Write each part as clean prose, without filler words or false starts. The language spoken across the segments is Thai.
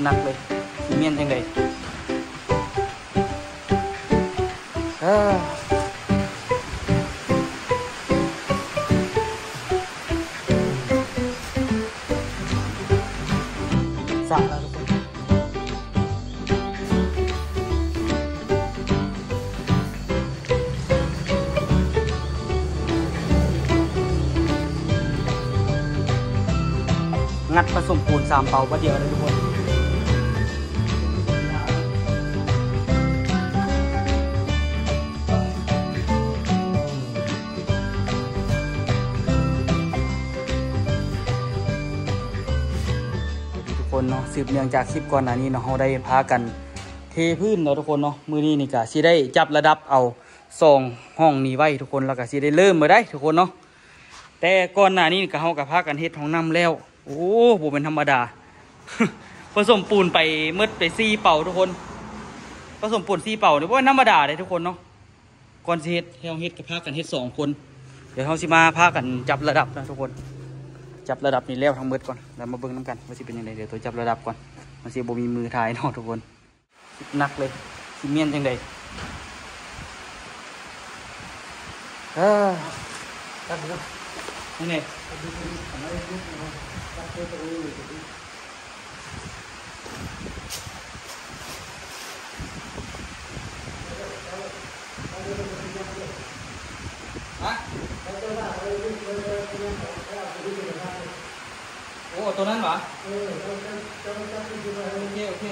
หนักเลยซีเมนต์ยังไงสระแล้วทุกคนงัดผสมปูน3 เป่าประเดียวเลยทุกคนเนาะสืบเนื่องจากคลิปก่อนหน้านี้เนาะเราได้พากันเทพื้นเนาะทุกคนเนาะมือนี้นี่ก็สิได้จับระดับเอา2 ห้องนี้ไว้ทุกคนแล้วก็สิได้เริ่มมาได้ทุกคนเนาะแต่ก่อนหน้านี้ก็เฮาก็พากันเฮ็ดห้องน้ำแล้วโอ้บ่เป็นธรรมดา ผสมปูนไปมืดไป4 เป่าทุกคนผสมปูน4 เป่าเนี่ยบ่ธรรมดาเลยทุกคนเนาะก่อนสิเฮ็ดเฮาเฮ็ดก็พากันเฮ็ด2 คนเดี๋ยวเฮาสิมาพากันจับระดับนะทุกคนจับระดับนี้แล้วทั้งหมดก่อนแล้วมาเบิ่งน้ำกันว่าสิเป็นยังไงเดี๋ยวตัวจับระดับก่อนมันสิบ่มีมือถ่ายเนาะทุกคนหนักเลยซีเมนต์จังไดตัดดูนี่ไงโอ้ตัวนั้นหรอโอเคโอเค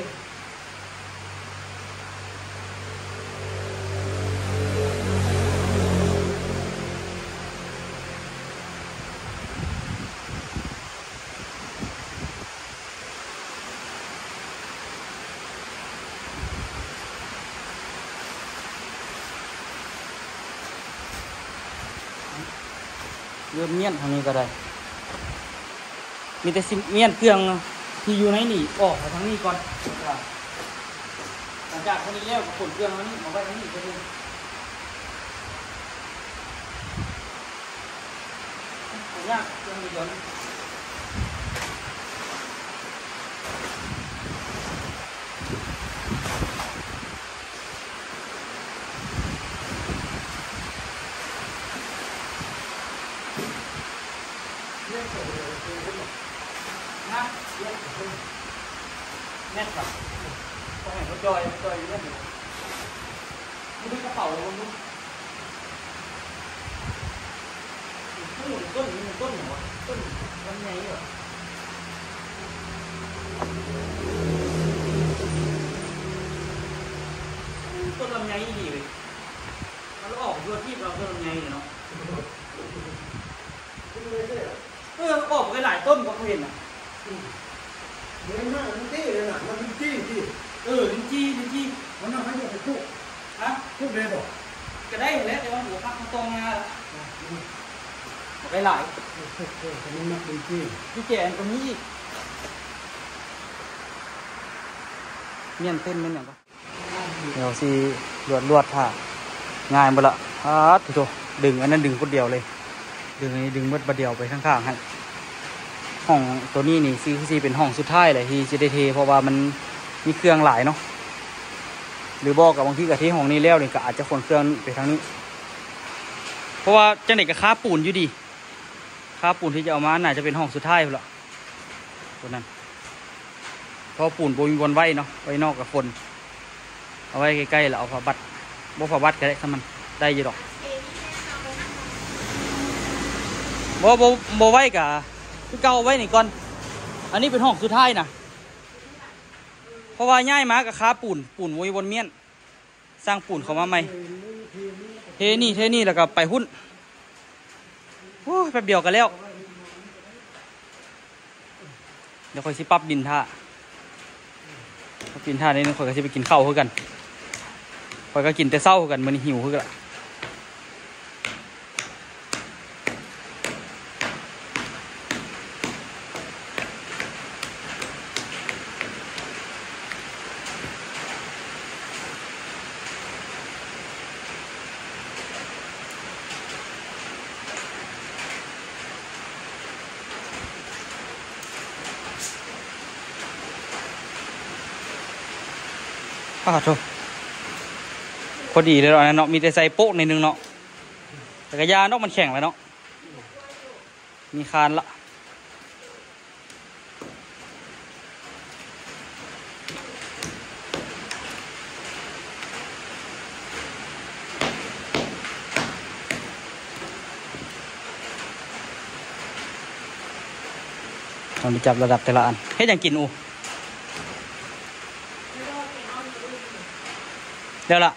เริ่มเงียบทางนี้ก็ได้มีแต่เมียนเครื่องที่อยู่ในนี่ออกทางนี้ก่อนหลังจากคนนี้แล้วขนเครื่องมานี่มาไว้ทางนี้ก็ได้ยากเครื่องนี้ก่อนแน่นครับต้องเห็นว่าจอยเล่นอยู่ไม่ได้กระเป๋าเลยมึงต้นหัวต้นลำไยเหรอต้นลำไยดีเลยมันออกตัวที่เราต้นลำไยเนาะออกไปหลายต้นก็เห็นอ่ะเหมือนมากลิ้นจี้เลยนะมันลิ้นจี้ที่ลิ้นจี้มันเอาให้เยอะไปคุกฮะคุกเลยบอกก็ได้แล้วแต่ว่าหัวพักตรงงาไปหลายมันนักลิ้นจี้ที่แกนตรงนี้เมียนเต้นเป็นอย่างก็เดี๋ยวสิลวดผ่าง่ายหมดละถูกดึงอันนั้นดึงคนเดียวเลยดึงมืดประเดียวไปข้างๆให้ห้องตัวนี้นี่ซีเป็นห้องสุดท้ายเลยที่จะได้เทเพราะว่ามันมีเครื่องหลายเนาะหรือบอกกับบางทีกับที่ห้องนี้แล้วนี่ก็อาจจะขนเครื่องไปทางนี้เพราะว่าจังไหนกับค่าปูนอยู่ดีค่าปูนที่จะเอามาน่าจะเป็นห้องสุดท้ายแล้วตัวนั้นเพราะปูนโบมีบนไว้เนาะไว้นอกกับฝนเอาไว้ใกล้ๆแล้วเอาผ้าบัดก็ได้ถ้ามันได้ยี่ดอกโบไว้กับคือเก่าไว้นี่ก่อนอันนี้เป็นห้องสุดท้ายนะเพราะว่าง่ายมากกับค้าปูนวนวนเมียนสร้างปูนเข้ามาใหม่เทนี่แล้วก็ไปหุ้นโอ้แป๊บเดียวกันแล้วเดี๋ยวค่อยสิปรับดินท่านี่นึงค่อยก็สิไปกินข้าวเพื่อกันค่อยก็กินแต่เศร้าเพื่อกันมันหิวเพื่อกัน อ้าวโถพอดีเลยเนาะมีแต่ใส่โป๊ะในนึงเนาะแต่กระยาเนาะมันแข็งแล้วเนาะมีคานละต้องไปจับระดับแต่ละอันเฮ็ดอย่างกินอูเดี๋ยวละ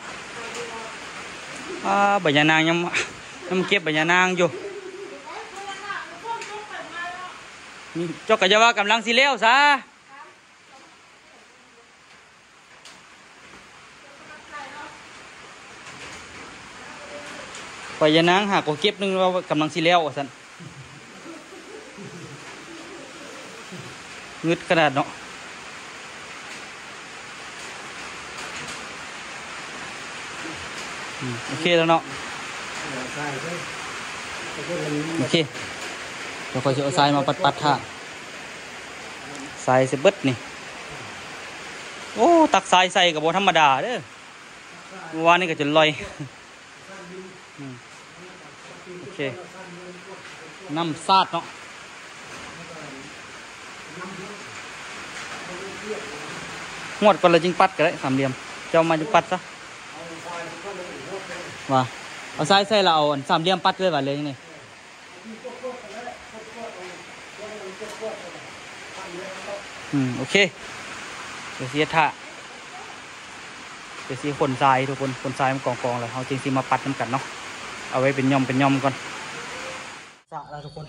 ใบยานางยังเก็บใบยานางอยู่นี่เจ้ากะจะว่ากำลังสิเลี้ยวซะใบยานางหากก็เก็บนึงว่ากำลังสิเลี้ยวสันงึดขนาดเนาะโอเคแล้วเนาะโอเคเดี๋ยวคอยจะเอาทรายมาปัดท่าทรายเสเบิดนี่โอ้ตักทรายใส่กับโบธรรมดาเด้อเมื่อวานนี้ก็จะลอยโอเคน้ำซาดเนาะงวดก่อนเลยจึงปัดก็ได้สามเหลี่ยมเจ้ามาจึงปัดซะว่าเอาทรายใส่เราเอาสามเหลี่ยมปัดเลยว่าเลยนี่โอเคเดี๋ยวเสียท่าเดี๋ยวเสียคนทรายทุกคนทรายมันกองเลยเอาจริงสิมาปัดน้ำกันเนาะเอาไว้เป็นย่อมก่อนสะแล้วทุกคน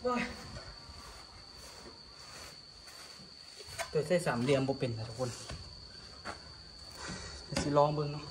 ตัวใส่สามเหลี่ยมบ่เป็นนะทุกคนจะสิลองเบิ่งเนาะ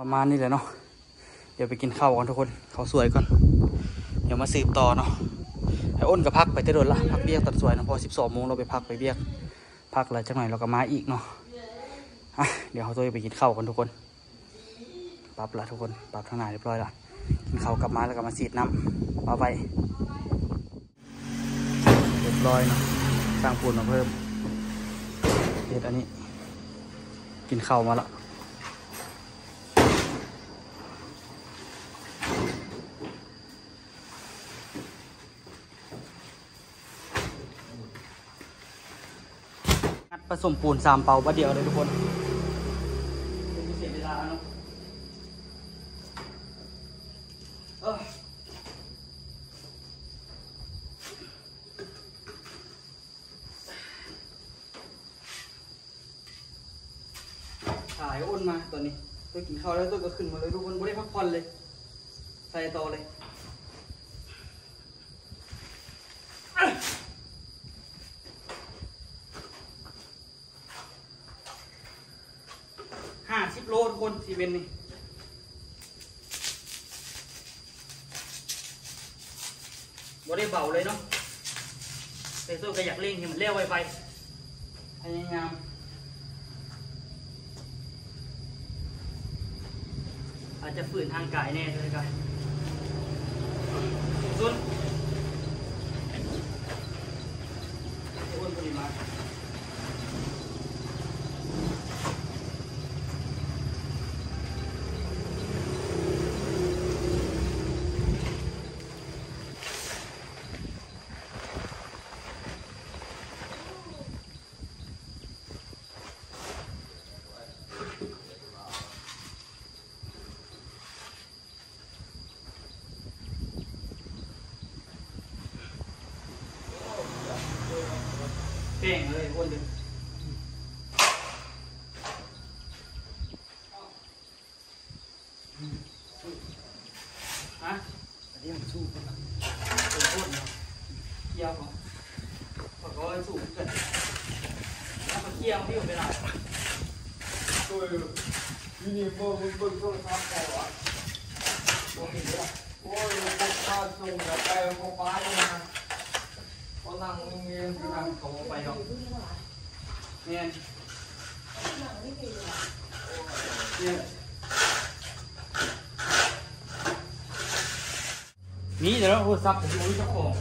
ประมาณนี้แหละเนาะเดี๋ยวไปกินข้าวกันทุกคนข้าวสวยก่อนเดี๋ยวมาสืบต่อเนาะไอ้อ้นก็พักไปแต่โดนละพักเบี้ยตัดสวยนะพอ12 โมงเราไปพักไปเบี้ยพักแล้วจักหน่อยเราก็มาอีกเนาะเดี๋ยวเขาตัวไปกินข้าวกันทุกคนปรับละทุกคนปรับทางไหนเรียบร้อยละกินข้าวกลับมาแล้วก็มาสีดน้ำเอาไปเรียบร้อยเนาะสร้างปูนมาเพิ่มเด็ดอันนี้กินข้าวมาละผสมปูน3 เป่าบัดเดียวเลยทุกคนเสียเวลาเนาะถ่ายอ้นมาตอนนี้ตัวกินข้าวแล้วตัวก็ขึ้นมาเลยทุกคนไม่ได้พักผ่อนเลยใส่ต่อเลย50 โลทุกคนซีเมนต์นี่บ่ได้เบาเลยเนาะแต่ตัวก็อยากเร่งให้มันเร็วไวไปพยายามอาจจะฝืนทางกายแน่เลยกันส่วนอ้วนพอดีมาแป้งเลยอ้วนดึงฮะอันนี้มันสู้กันนะเป็นต้นเนาะเกี่ยวเขาเขาก็สู้กันแล้วมันเกี่ยวที่อยู่เวลาตัวยูนิฟอร์มมันเป็นโทรศัพท์เขาอ่ะโอเคเลยโอ้ย ก็ส่งไปโมบายนะก็นั่งเงี้ยที่ทางเขาไปเนาะเนี่ยนี่เดี๋ยวเราโทรศัพท์ผมดูเจ้าของ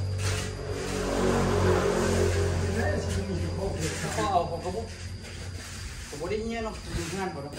ก็เอาของเขาผมไม่ได้เงี้ยเนาะดูงานหมดแล้ว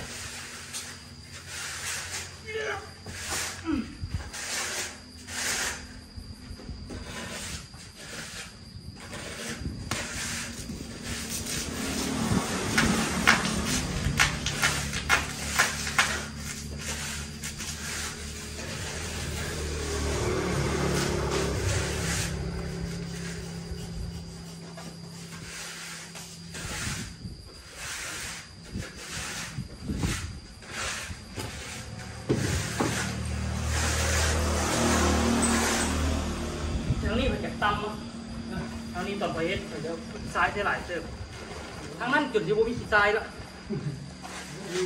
ตำทางนี้ต่อไปเฮ็ดเดี๋ยวซ้ายได้หลายเติบทางนั้นจุดที่บ่มีขี้ทรายละมี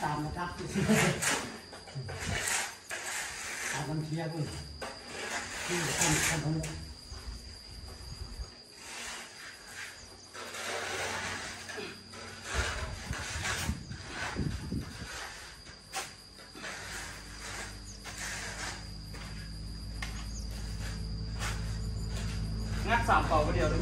ตามนะครับตามเทียบเลยงัด3เป่าไปเดียวเลย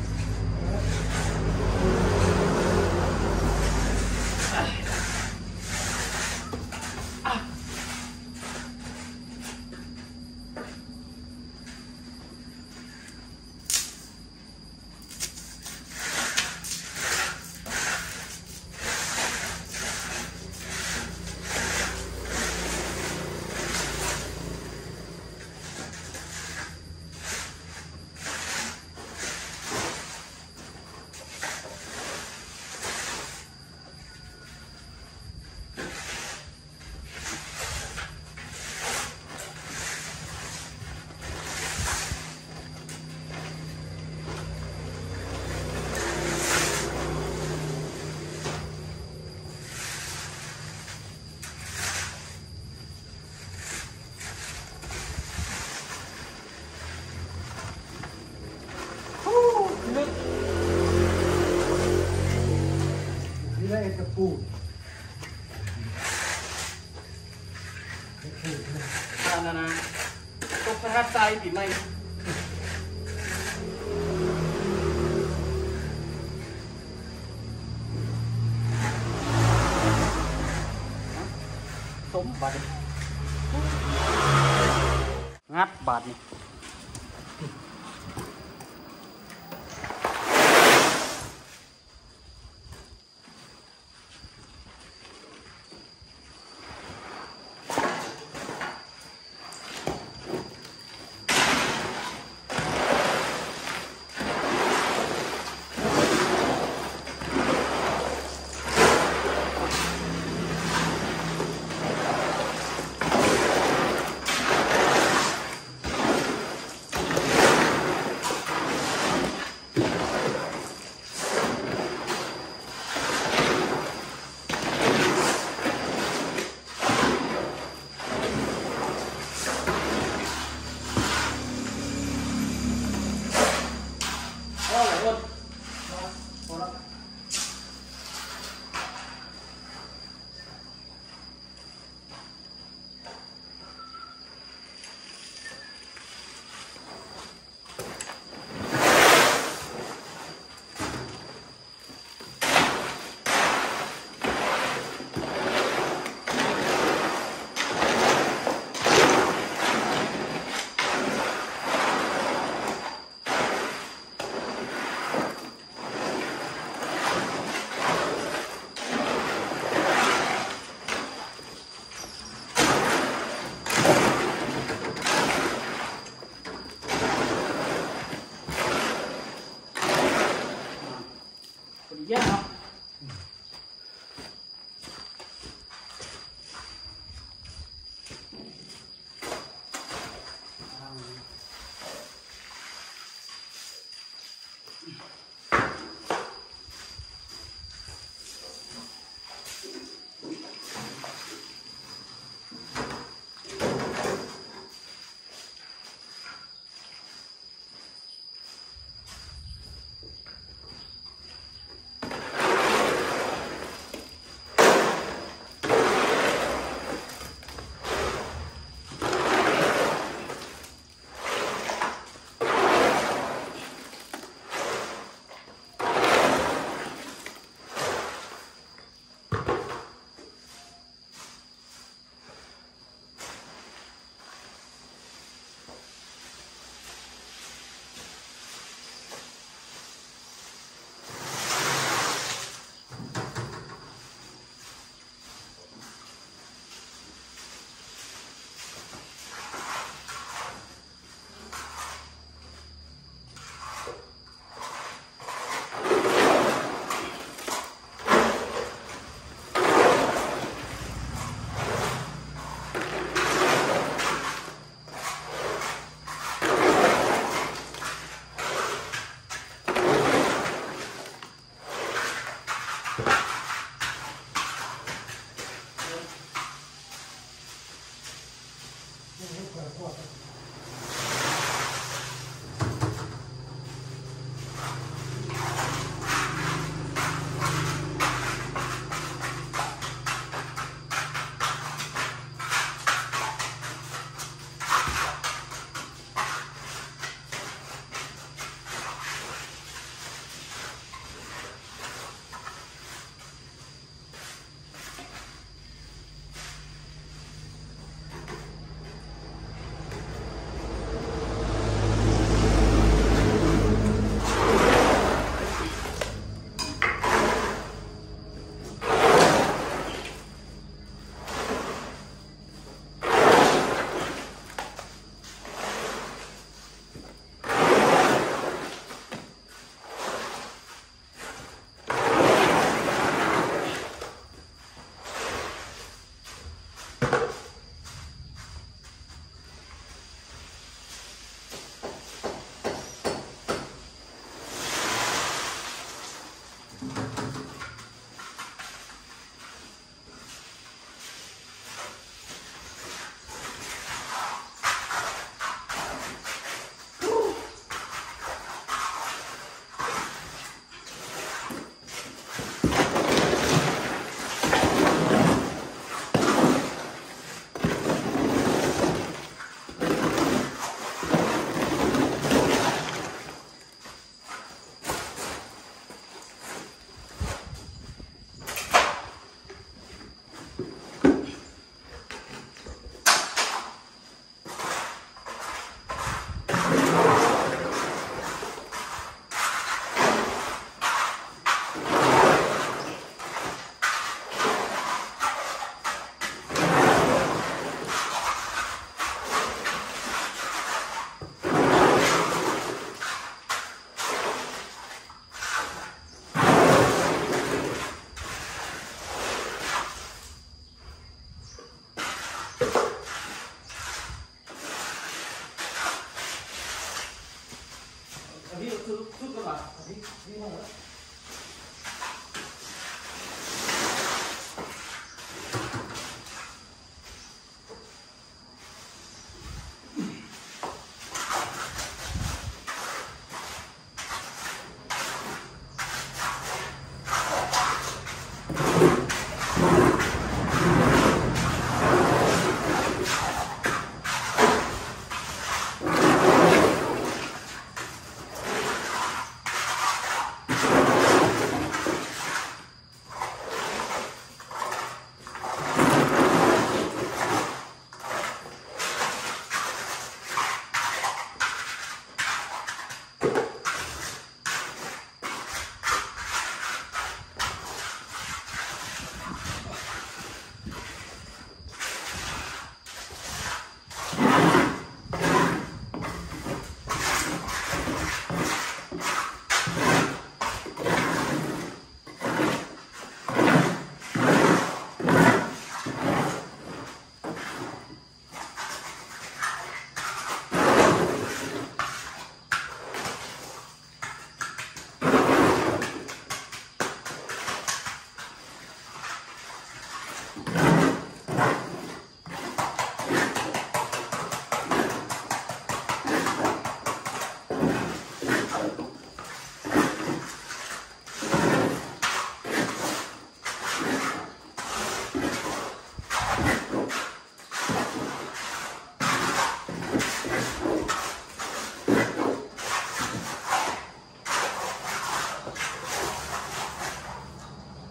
นี่แหละตะปูนะตกสะทัดใจปีใหม่สมบัติงัดบาทนี่เยอะเนาะ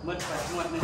หมดไปหมดนึง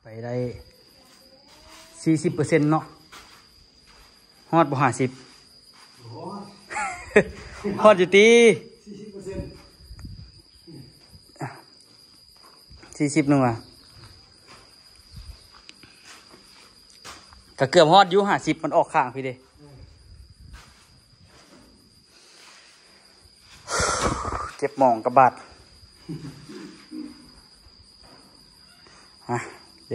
ไปได้ 40% เนาะฮอดบ่50ฮอดอยู่ติ 40นึงอ่ะก็เกือบฮอดอยู่50มันออกข้างพี่เด้เจ็บหม่องกระบาดฮะ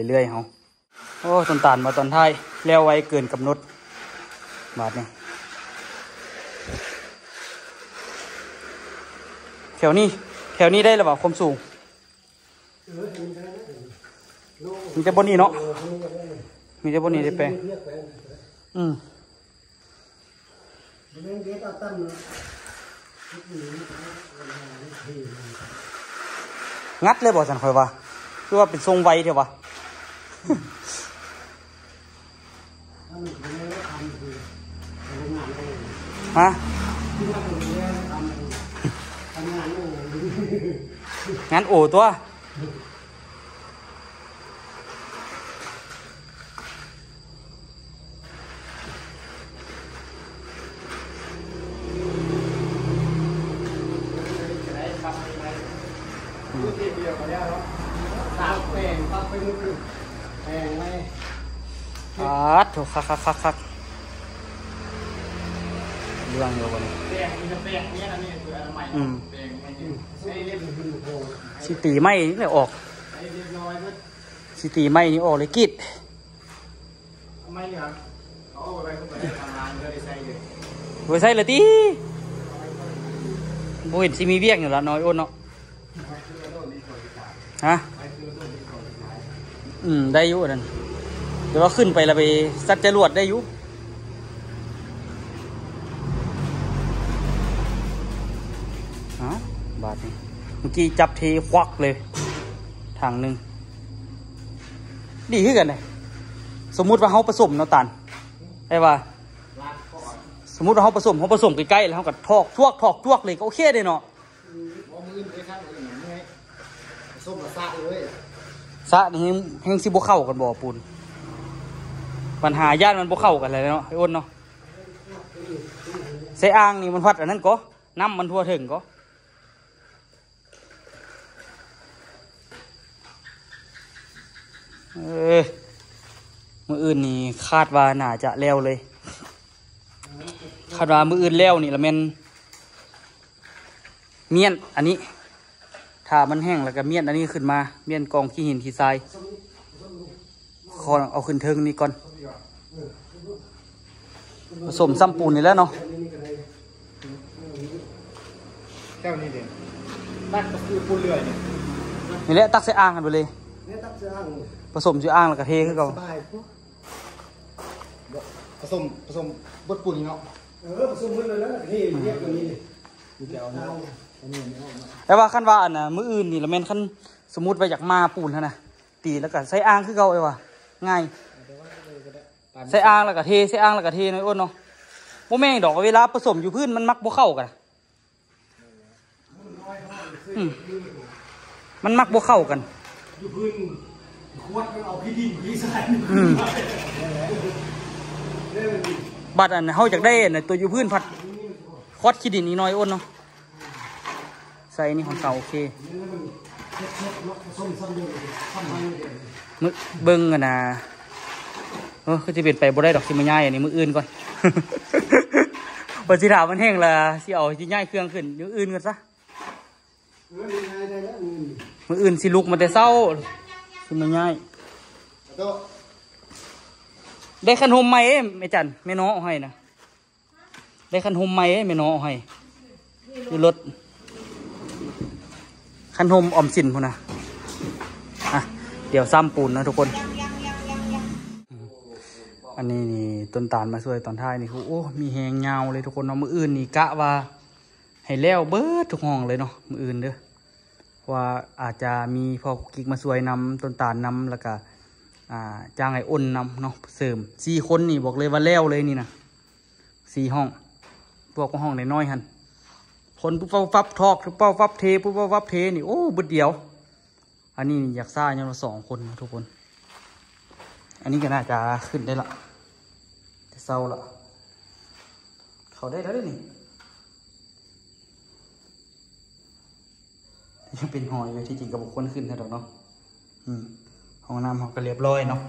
เรื่อยๆเฮาโอ้ต้นตาลมาตอนท้ายแล้วไว้เกินกำหนดบาดนี่แถวนี้ได้หรือเปล่าความสูงมีแต่บนนี้เนาะมีแต่บนนี้ได้แปลงงัดเลยบอกสันคอยว่าคือว่าเป็นทรงไวเถอะวะฮะงั้นโอ้ตัวถูกคักเรื่องเดียวกันสิตีไม่เลยออก เรียบร้อยมั้ย สิตีไม้นี่ออกเลยกิด ไม่ครับเขาเอาไปเข้าไปทำงานก็ได้ใช้เลย ไว้ใส่เลยติบ่เห็นสิมีเวียกอยู่ละน้อยอ้นเนาะฮะได้อยู่นั่นเดี๋ยวเราขึ้นไปแล้วไปซัดจรวดได้อยู่ฮะบาทนี่เมื่อกี้จับเทควักเลยทางหนึ่งดีขึ้นกันเลยสมมุติว่าเขาผสมเนาะตันไอ้ว่าสมมุติว่าเขาผสมใกล้ๆแล้วเขาก็ทอกทวกเลยก็โอเคเลยเนาะมือไปข้างอื่นไงส้มกับซาเลย ซะนี่แห้งสิบ่เข้ากันบ่ปูนปัญหาญาติมันบ่เข้ากันเลยเนาะไอ้อ้นเนาะใส่อ่างนี่มันพัดอันนั้นก็น้ำมันทั่วถึงก็มื้ออื่นนี่คาดว่าน่าจะแล้วเลยคาดว่ามื้ออื่นแล้วนี่ละแม่นเมียนอันนี้ถ้ามันแห้งแล้วก็เมียนอันนี้ขึ้นมาเมียนกองขี้หินขี้ทรายขอเอาขึ้นเทิงนี่ก่อนผสมซ้ำปูนนี่แล้วเนาะ แก้วนี้เด่นนั่นก็คือปูนเลื่อยเนี่ย นี่แหละตักใส่อ่างกันไปเลย เนี่ยตักเสื้ออ่าง ผสมใส่อ่างแล้วก็เทขึ้นก่อน สบายปุ๊บผสมบดปูนเนาะผสมมือเลยแล้วนี่เรียบตัวนี้มีแก้วนี่แต่ว่าขั้นว่าอันน่ะมื้ออื่นนี่ละแม่นขั้นสมมุติว่าอยากมาปูนนะตีแล้วก็ใส่อ่างคือเก่าไอ้ว่าง่ายใส่อ่างแล้วก็เทใส่อ่างแล้วก็เทน้อยอ้นเนาะบ่แม่งดอกเวลาผสมอยู่พื้นมันมักบ่เข้ากันมันมักบ่เข้ากันอยู่พื้นขวดมันเอาขี้ดินขี้ทรายบัดอันเฮาอยากได้อันตัวอยู่พื้นพัดคอดขี้ดินอีกน้อยอ้นเนาะใส่นี่ของเก่าโอเคมึเบิ้งกันนะก็จะเปลี่ยนไปบ่ได้ดอกสิมาย่ายอันนี้มืออื่นก่อนพอสิถามมันแห้งละสิเอาสิย่ายเครื่องขึ้นมืออื่นกันซะมืออื่นสิลุกมาแต่เศร้าสิมาย่ายได้ขันหมไหมไม่จันไม่น้อเอาให้นะได้ขันหมไหมไม่น้อเอาให้อยู่รถขันหมออมสินพุ่นนะอ่ะเดี๋ยวซ้ำปูนนะทุกคนอันนี้นี่ต้นตาลมาช่วยตอนท้ายนี่คือโอ้มีแหงเงาเลยทุกคนเนาะมืออื่นนี่กะว่าให้แล้วเบิดทุกห้องเลยเนาะมืออื่นเด้อว่าอาจจะมีพอกิ๊กมาช่วยนำต้นตาลนำแล้วก็จ้างไอ้อ้นนำเนาะเสริม4 คนนี่บอกเลยว่าแล้วเลยนี่นะ4 ห้องพวกห้องน้อยๆหันคนปุ๊บฟับทอกปุ๊บฟับเทปุ๊บฟับเทนี่โอ้บึดเดียวอันนี้อยากซ่าเนี่ยเรา2 คนทุกคนอันนี้ก็น่าจะขึ้นได้ละจะเศร้าละเขาได้แล้วนี่ยังเป็นหอยอยู่ที่จริงกับบุคคลขึ้นแค่ดอกเนาะห้องน้ำเขาก็เรียบร้อยเนาะ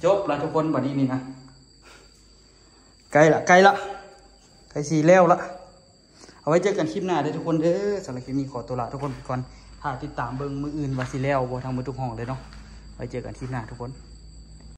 จบละทุกคนบัดนี้นี่นะใกล้ละสีแล้วละเอาไว้เจอกันคลิปหน้าได้ทุกคนเด้อสำหรับคลิปนี้ขอตัวลาทุกคนก่อนถ้าติดตามเบิ้งมืออื่นว่าสีแล้วบ่ทางมือทุกห้องเลยเนาะไว้เจอกันคลิปหน้าทุกคน